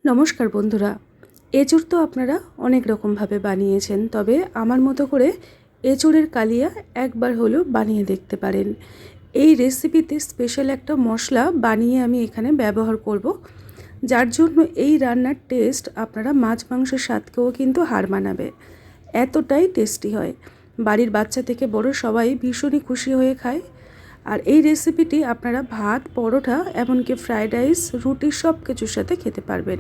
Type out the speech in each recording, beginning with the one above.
নমস্কার বন্ধুরা। এঁচোড় তো আপনারা অনেক রকমভাবে বানিয়েছেন, তবে আমার মতো করে এঁচোড়ের কালিয়া একবার হলেও বানিয়ে দেখতে পারেন। এই রেসিপিতে স্পেশাল একটা মশলা বানিয়ে আমি এখানে ব্যবহার করব, যার জন্য এই রান্নার টেস্ট আপনারা মাছ মাংসের স্বাদকেও কিন্তু হার মানাবে। এতটাই টেস্টি হয়, বাড়ির বাচ্চা থেকে বড় সবাই ভীষণই খুশি হয়ে খায়। আর এই রেসিপিটি আপনারা ভাত, পরোটা, এমনকি ফ্রায়েড রাইস, রুটি সব কিছুর সাথে খেতে পারবেন।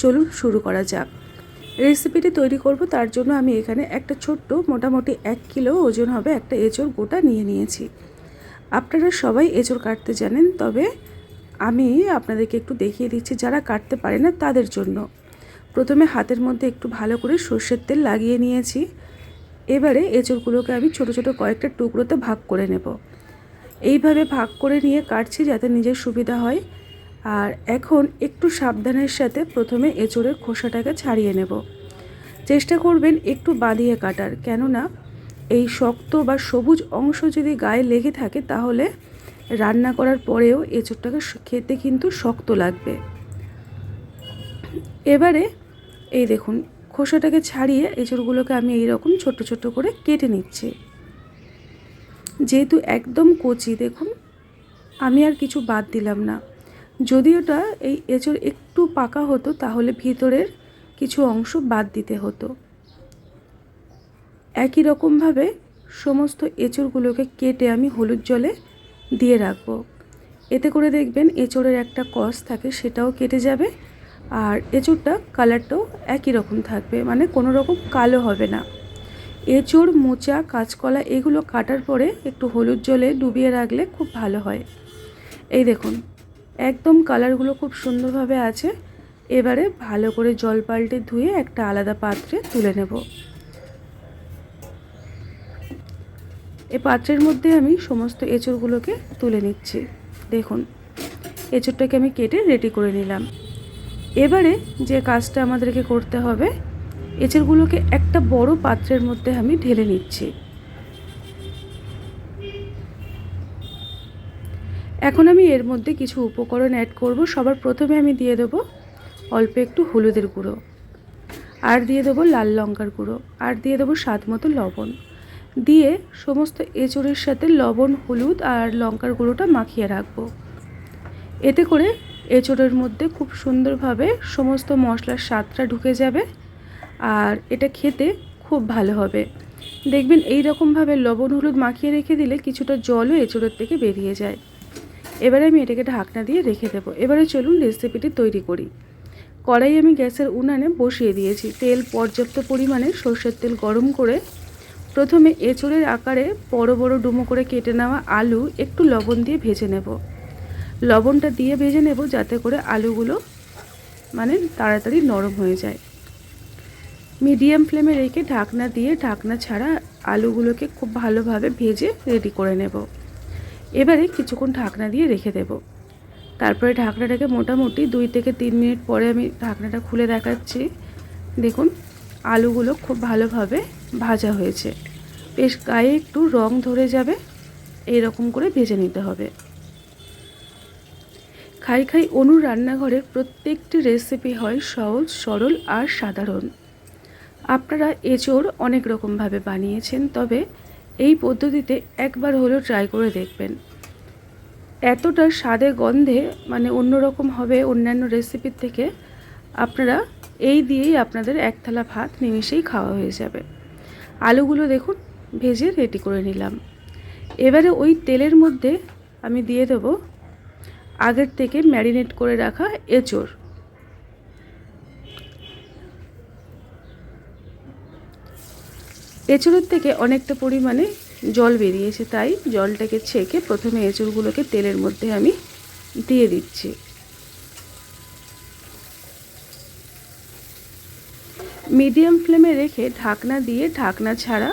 চলুন শুরু করা যাক। রেসিপিটি তৈরি করব, তার জন্য আমি এখানে একটা ছোট্ট মোটামুটি 1 কিলো ওজন হবে একটা এঁচোড় গোটা নিয়ে নিয়েছি। আপনারা সবাই এঁচোড় কাটতে জানেন, তবে আমি আপনাদেরকে একটু দেখিয়ে দিচ্ছি যারা কাটতে পারে না তাদের জন্য। প্রথমে হাতের মধ্যে একটু ভালো করে সর্ষের তেল লাগিয়ে নিয়েছি। এবারে এঁচোড়গুলোকে আমি ছোট ছোট কয়েকটা টুকরোতে ভাগ করে নেব। এইভাবে ভাগ করে নিয়ে কাটছি যাতে নিজের সুবিধা হয়। আর এখন একটু সাবধানের সাথে প্রথমে এঁচোড়ের খোসাটাকে ছাড়িয়ে নেব। চেষ্টা করবেন একটু বাঁধিয়ে কাটার, কেননা এই শক্ত বা সবুজ অংশ যদি গায়ে লেগে থাকে তাহলে রান্না করার পরেও এঁচোড়টাকে খেতে কিন্তু শক্ত লাগবে। এবারে এই দেখুন, খোসাটাকে ছাড়িয়ে এঁচোড়গুলোকে আমি এইরকম ছোট ছোট করে কেটে নিচ্ছি। যেহেতু একদম কচি, দেখুন আমি আর কিছু বাদ দিলাম না। যদি ওটা এই এঁচোড় একটু পাকা হতো তাহলে ভিতরের কিছু অংশ বাদ দিতে হতো। একই রকমভাবে সমস্ত এঁচোড়গুলোকে কেটে আমি হলুদ জলে দিয়ে রাখবো। এতে করে দেখবেন এঁচোড়ের একটা কষ থাকে সেটাও কেটে যাবে, আর এঁচোড়টা কালারটাও একই রকম থাকবে, মানে কোনো রকম কালো হবে না। এঁচোড়, মোচা, কাঁচকলা এগুলো কাটার পরে একটু হলুদ জলে ডুবিয়ে রাখলে খুব ভালো হয়। এই দেখুন একদম কালারগুলো খুব সুন্দরভাবে আছে। এবারে ভালো করে জল পাল্টে ধুয়ে একটা আলাদা পাত্রে তুলে নেব। এই পাত্রের মধ্যে আমি সমস্ত এঁচোড়গুলোকে তুলে নিচ্ছি। দেখুন এঁচোড়টাকে আমি কেটে রেডি করে নিলাম। এবারে যে কাজটা আমাদেরকে করতে হবে, এঁচোড়গুলোকে একটা বড় পাত্রের মধ্যে আমি ঢেলে নিচ্ছি। এখন আমি এর মধ্যে কিছু উপকরণ অ্যাড করব। সবার প্রথমে আমি দিয়ে দেবো অল্প একটু হলুদের গুঁড়ো, আর দিয়ে দেবো লাল লঙ্কার গুঁড়ো, আর দিয়ে দেবো স্বাদ মতো লবণ। দিয়ে সমস্ত এঁচোড়ের সাথে লবণ, হলুদ আর লঙ্কার গুঁড়োটা মাখিয়ে রাখবো। এতে করে এঁচোড়ের মধ্যে খুব সুন্দরভাবে সমস্ত মশলার স্বাদটা ঢুকে যাবে, আর এটা খেতে খুব ভালো হবে। দেখবেন এই রকমভাবে লবণ হলুদ মাখিয়ে রেখে দিলে কিছুটা জলও এঁচোড়ের থেকে বেরিয়ে যায়। এবারে আমি এটাকে ঢাকনা দিয়ে রেখে দেবো। এবারে চলুন রেসিপিটি তৈরি করি। কড়াই আমি গ্যাসের উনানে বসিয়ে দিয়েছি। তেল পর্যাপ্ত পরিমাণে সর্ষের তেল গরম করে প্রথমে এঁচোড়ের আকারে বড় বড় ডুমো করে কেটে নেওয়া আলু একটু লবণ দিয়ে ভেজে নেব। লবণটা দিয়ে ভেজে নেব যাতে করে আলুগুলো তাড়াতাড়ি নরম হয়ে যায়। মিডিয়াম ফ্লেমে রেখে ঢাকনা দিয়ে ঢাকনা ছাড়া আলুগুলোকে খুব ভালোভাবে ভেজে রেডি করে নেব। এবারে কিছুক্ষণ ঢাকনা দিয়ে রেখে দেব। তারপরে ঢাকনাটাকে মোটামুটি 2 থেকে 3 মিনিট পরে আমি ঢাকনাটা খুলে দেখাচ্ছি। দেখুন আলুগুলো খুব ভালোভাবে ভাজা হয়েছে, বেশ গায়ে একটু রং ধরে যাবে, এই রকম করে ভেজে নিতে হবে। খাই খাই অনুর রান্নাঘরের প্রত্যেকটি রেসিপি হয় সহজ, সরল আর সাধারণ। আপনারা এঁচোড় অনেক রকমভাবে বানিয়েছেন, তবে এই পদ্ধতিতে একবার হলেও ট্রাই করে দেখবেন। এতটা স্বাদে গন্ধে অন্যরকম হবে অন্যান্য রেসিপির থেকে। আপনারা এই দিয়েই আপনাদের এক থালা ভাত নিমেষেই খাওয়া হয়ে যাবে। আলুগুলো দেখুন ভেজে রেডি করে নিলাম। এবারে ওই তেলের মধ্যে আমি দিয়ে দেব আগের থেকে ম্যারিনেট করে রাখা এঁচোড়। এঁচোড়ের থেকে অনেকটা পরিমাণে জল বেরিয়েছে, তাই জলটাকে ছেঁকে প্রথমে এঁচোড়গুলোকে তেলের মধ্যে আমি দিয়ে দিচ্ছি। মিডিয়াম ফ্লেমে রেখে ঢাকনা দিয়ে ঢাকনা ছাড়া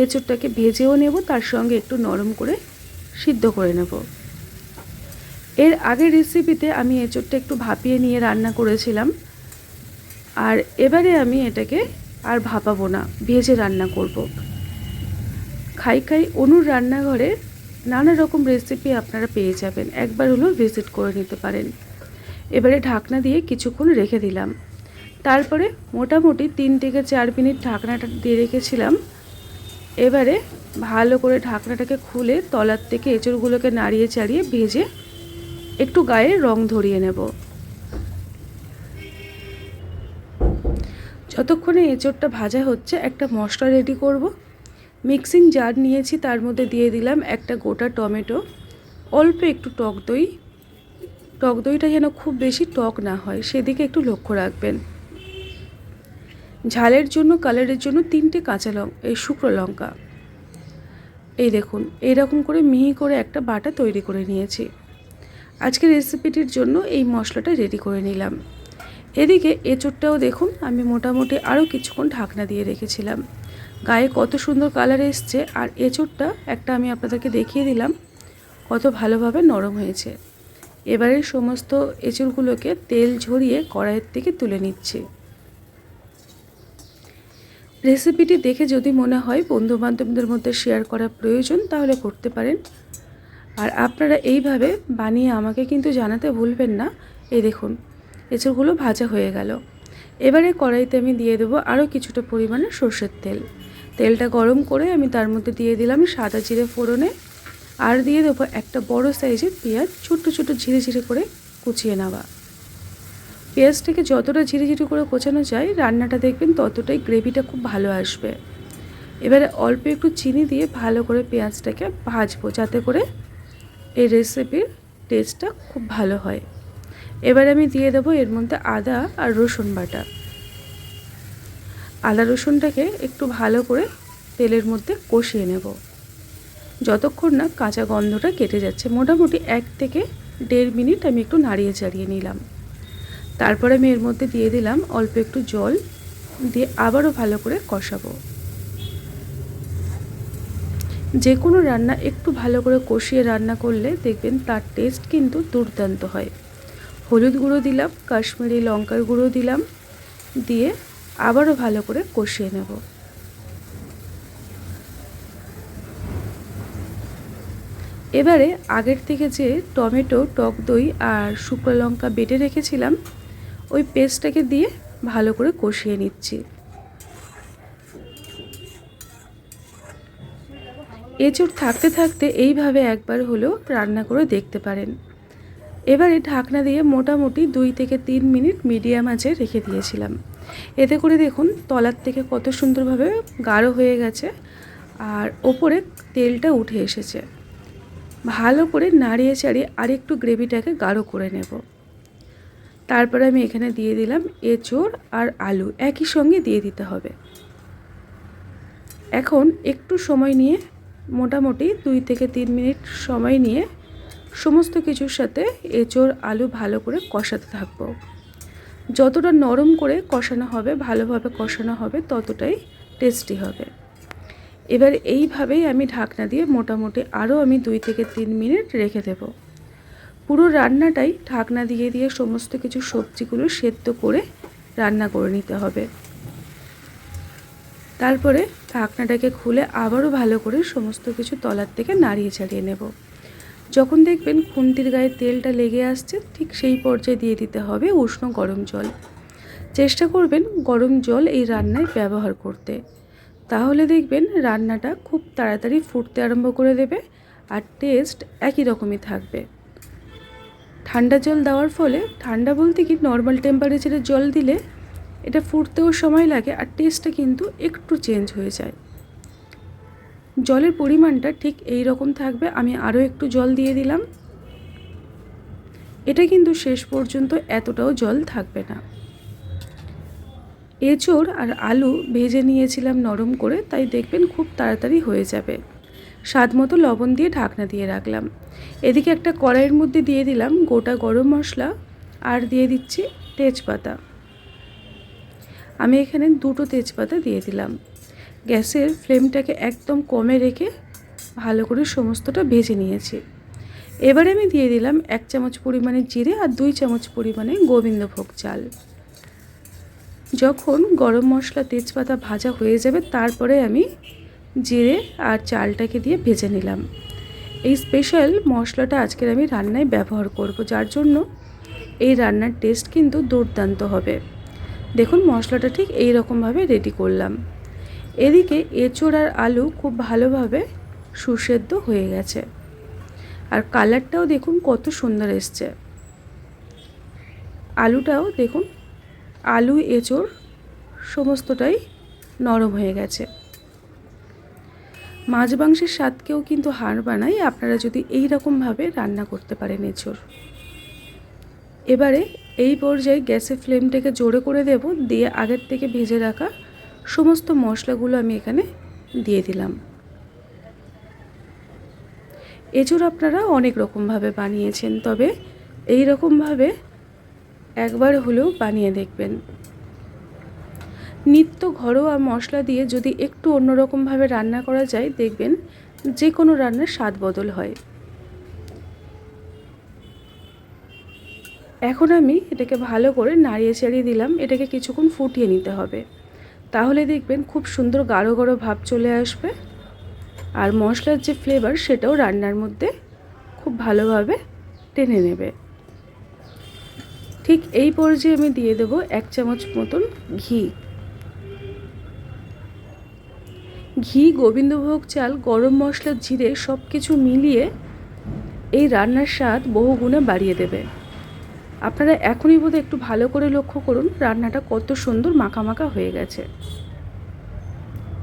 এঁচোড়টাকে ভেজেও নেব, তার সঙ্গে একটু নরম করে সিদ্ধ করে নেব। এর আগের রেসিপিতে আমি এঁচোড়টা একটু ভাপিয়ে নিয়ে রান্না করেছিলাম, আর এবারে আমি এটাকে আর ভাপাবো না, ভেজে রান্না করব। খাই খাই অনুর রান্নাঘরে নানা রকম রেসিপি আপনারা পেয়ে যাবেন, একবার হলেও ভিজিট করে নিতে পারেন। এবারে ঢাকনা দিয়ে কিছুক্ষণ রেখে দিলাম। তারপরে মোটামুটি 3 থেকে 4 মিনিট ঢাকনাটা দিয়ে রেখেছিলাম। এবারে ভালো করে ঢাকনাটাকে খুলে তলার থেকে এঁচড়গুলোকে নাড়িয়ে চাড়িয়ে ভেজে একটু গায়ে রং ধরিয়ে নেব। যতক্ষণে এঁচড়টা ভাজা হচ্ছে একটা মশলা রেডি করব। মিক্সিং জার নিয়েছি, তার মধ্যে দিয়ে দিলাম একটা গোটা টমেটো, অল্প একটু টক দই। টক দইটা যেন খুব বেশি টক না হয় সেদিকে একটু লক্ষ্য রাখবেন। ঝালের জন্য, কালারের জন্য 3টে কাঁচা শুকনো লঙ্কা। এই দেখুন, এইরকম করে মিহি করে একটা বাটা তৈরি করে নিয়েছি। আজকের রেসিপিটির জন্য এই মশলাটা রেডি করে নিলাম। এদিকে এঁচড়টাও দেখুন আমি মোটামুটি আরও কিছুক্ষণ ঢাকনা দিয়ে রেখেছিলাম। গায়ে কত সুন্দর কালার এসছে, আর এঁচড়টা একটা আমি আপনাদেরকে দেখিয়ে দিলাম কত ভালোভাবে নরম হয়েছে। এবারে সমস্ত এঁচড়গুলোকে তেল ঝরিয়ে কড়াইয়ের থেকে তুলে নিচ্ছি। রেসিপিটি দেখে যদি মনে হয় বন্ধুবান্ধবদের মধ্যে শেয়ার করা প্রয়োজন তাহলে করতে পারেন। আর আপনারা এইভাবে বানিয়ে আমাকে কিন্তু জানাতে ভুলবেন না। এই দেখুন এঁচড়গুলো ভাজা হয়ে গেল। এবারে কড়াইতে আমি দিয়ে দেবো আরও কিছুটা পরিমাণে সর্ষের তেল। তেলটা গরম করে আমি তার মধ্যে দিয়ে দিলাম সাদা জিরে ফোড়নে, আর দিয়ে দেবো একটা বড় সাইজের পেঁয়াজ, ছোট্ট ছোট্ট ঝিরে ঝিরে করে কুচিয়ে নেওয়া। পেঁয়াজটাকে যতটা ঝিরে ঝিরে করে কোচানো যায় রান্নাটা দেখবেন ততটাই গ্রেভিটা খুব ভালো আসবে। এবারে অল্প একটু চিনি দিয়ে ভালো করে পেঁয়াজটাকে ভাজবো, যাতে করে এই রেসিপির টেস্টটা খুব ভালো হয়। এবার আমি দিয়ে দেবো এর মধ্যে আদা আর রসুন বাটা। আদা রসুনটাকে একটু ভালো করে তেলের মধ্যে কষিয়ে নেব যতক্ষণ না কাঁচা গন্ধটা কেটে যাচ্ছে। মোটামুটি 1 থেকে 1.5 মিনিট আমি একটু নাড়িয়ে চাড়িয়ে নিলাম। তারপরে আমি এর মধ্যে দিয়ে দিলাম অল্প একটু জল, দিয়ে আবারও ভালো করে কষাবো। যে কোনো রান্না একটু ভালো করে কষিয়ে রান্না করলে দেখবেন তার টেস্ট কিন্তু দুর্দান্ত হয়। হলুদ গুঁড়ো দিলাম, কাশ্মীরি লঙ্কার গুঁড়ো দিলাম, দিয়ে আবারও ভালো করে কষিয়ে নেব। এবারে আগের থেকে যে টমেটো, টক দই আর শুকনো লঙ্কা বেটে রেখেছিলাম ওই পেস্টটাকে দিয়ে ভালো করে কষিয়ে নিচ্ছি। এঁচড় থাকতে থাকতে এইভাবে একবার হলেও রান্না করে দেখতে পারেন। এবারে ঢাকনা দিয়ে মোটামুটি 2 থেকে 3 মিনিট মিডিয়াম আঁচে রেখে দিয়েছিলাম। এতে করে দেখুন তলার থেকে কত সুন্দরভাবে গাঢ় হয়ে গেছে আর ওপরে তেলটা উঠে এসেছে। ভালো করে নাড়িয়ে চাড়িয়ে আরেকটু গ্রেভিটাকে গাঢ় করে নেব। তারপরে আমি এখানে দিয়ে দিলাম এঁচড় আর আলু, একই সঙ্গে দিয়ে দিতে হবে। এখন একটু সময় নিয়ে মোটামুটি 2 থেকে 3 মিনিট সময় নিয়ে সমস্ত কিছুর সাথে এঁচড় আলু ভালো করে কষাতে থাকবো। যতটা নরম করে কষানো হবে, ভালোভাবে কষানো হবে, ততটাই টেস্টি হবে। এবার এইভাবেই আমি ঢাকনা দিয়ে মোটামুটি আরও আমি 2 থেকে 3 মিনিট রেখে দেব। পুরো রান্নাটাই ঢাকনা দিয়ে দিয়ে সমস্ত কিছু সবজিগুলো সেদ্ধ করে রান্না করে নিতে হবে। তারপরে ঢাকনাটাকে খুলে আবারও ভালো করে সমস্ত কিছু তলার থেকে নাড়িয়ে চাড়িয়ে নেব। যখন দেখবেন খুন্তির গায়ে তেলটা লেগে আসছে ঠিক সেই পর্যায়ে দিয়ে দিতে হবে উষ্ণ গরম জল। চেষ্টা করবেন গরম জল এই রান্নায় ব্যবহার করতে, তাহলে দেখবেন রান্নাটা খুব তাড়াতাড়ি ফুটতে আরম্ভ করে দেবে আর টেস্ট একই রকমই থাকবে। ঠান্ডা জল দেওয়ার ফলে, ঠান্ডা বলতে কি নর্মাল টেম্পারেচারে জল দিলে এটা ফুটতেও সময় লাগে আর টেস্টটা কিন্তু একটু চেঞ্জ হয়ে যায়। জলের পরিমাণটা ঠিক এই রকম থাকবে। আমি আরও একটু জল দিয়ে দিলাম। এটা কিন্তু শেষ পর্যন্ত এতটাও জল থাকবে না। এঁচড় আর আলু ভেজে নিয়েছিলাম নরম করে, তাই দেখবেন খুব তাড়াতাড়ি হয়ে যাবে। স্বাদ মতো লবণ দিয়ে ঢাকনা দিয়ে রাখলাম। এদিকে একটা কড়াইয়ের মধ্যে দিয়ে দিলাম গোটা গরম মশলা আর দিয়ে দিচ্ছি তেজপাতা। আমি এখানে 2টো তেজপাতা দিয়ে দিলাম। গ্যাসের ফ্লেমটাকে একদম কমে রেখে ভালো করে সমস্তটা ভেজে নিয়েছি। এবারে আমি দিয়ে দিলাম 1 চামচ পরিমাণে জিরে আর 2 চামচ পরিমাণে গোবিন্দভোগ চাল। যখন গরম মশলা তেজপাতা ভাজা হয়ে যাবে তারপরে আমি জিরে আর চালটাকে দিয়ে ভেজে নিলাম। এই স্পেশাল মশলাটা আজকের আমি রান্নায় ব্যবহার করব, যার জন্য এই রান্নার টেস্ট কিন্তু দুর্দান্ত হবে। দেখুন মশলাটা ঠিক এই রকমভাবে রেডি করলাম। এদিকে এঁচোড় আর আলু খুব ভালোভাবে সুসেদ্ধ হয়ে গেছে, আর কালারটাও দেখুন কত সুন্দর এসছে। আলুটাও দেখুন, আলু এঁচোড় সমস্তটাই নরম হয়ে গেছে। মাছ মাংসের স্বাদকেও কিন্তু হার বানায় আপনারা যদি এই রকমভাবে রান্না করতে পারেন এঁচোড়। এবারে এই পর্যায়ে গ্যাসের ফ্লেমটাকে জোরে করে দেব, দিয়ে আগের থেকে ভেজে রাখা সমস্ত মশলাগুলো আমি এখানে দিয়ে দিলাম। এঁচোড় আপনারা অনেক রকমভাবে বানিয়েছেন, তবে এই রকমভাবে একবার হলেও বানিয়ে দেখবেন। নিত্য ঘরোয়া মশলা দিয়ে যদি একটু অন্যরকমভাবে রান্না করা যায়, দেখবেন যে কোনো রান্নার স্বাদ বদল হয়। এখন আমি এটাকে ভালো করে নাড়িয়ে চাড়িয়ে দিলাম। এটাকে কিছুক্ষণ ফুটিয়ে নিতে হবে, তাহলে দেখবেন খুব সুন্দর গাঢ় গাঢ় ভাব চলে আসবে, আর মশলার যে ফ্লেভার সেটাও রান্নার মধ্যে খুব ভালোভাবে টেনে নেবে। ঠিক এই পর্যায়ে আমি দিয়ে দেব 1 চামচ মতন ঘি। ঘি, গোবিন্দভোগ চাল, গরম মশলা, জিরে সব কিছু মিলিয়ে এই রান্নার স্বাদ বহুগুণে বাড়িয়ে দেবে। আপনারা এখনই বোধহয় একটু ভালো করে লক্ষ্য করুন রান্নাটা কত সুন্দর মাখা মাখা হয়ে গেছে।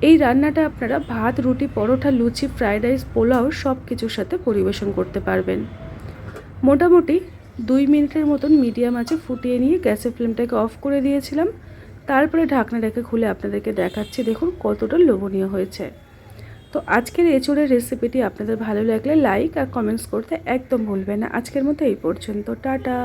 এই রান্নাটা আপনারা ভাত, রুটি, পরোটা, লুচি, ফ্রাইড রাইস, পোলাও সব কিছুর সাথে পরিবেশন করতে পারবেন। মোটামুটি 2 মিনিটের মতন মিডিয়াম আঁচে ফুটিয়ে নিয়ে গ্যাসের ফ্লেমটাকে অফ করে দিয়েছিলাম। তারপরে ঢাকনা রেখে খুলে আপনাদেরকে দেখাচ্ছি, দেখুন কতটা লোভনীয় হয়েছে। তো আজকের এঁচোড়ের রেসিপিটি আপনাদের ভালো লাগলে লাইক আর কমেন্টস করতে একদম ভুলবেন না। আজকের মতো এই পর্যন্ত, টাটা।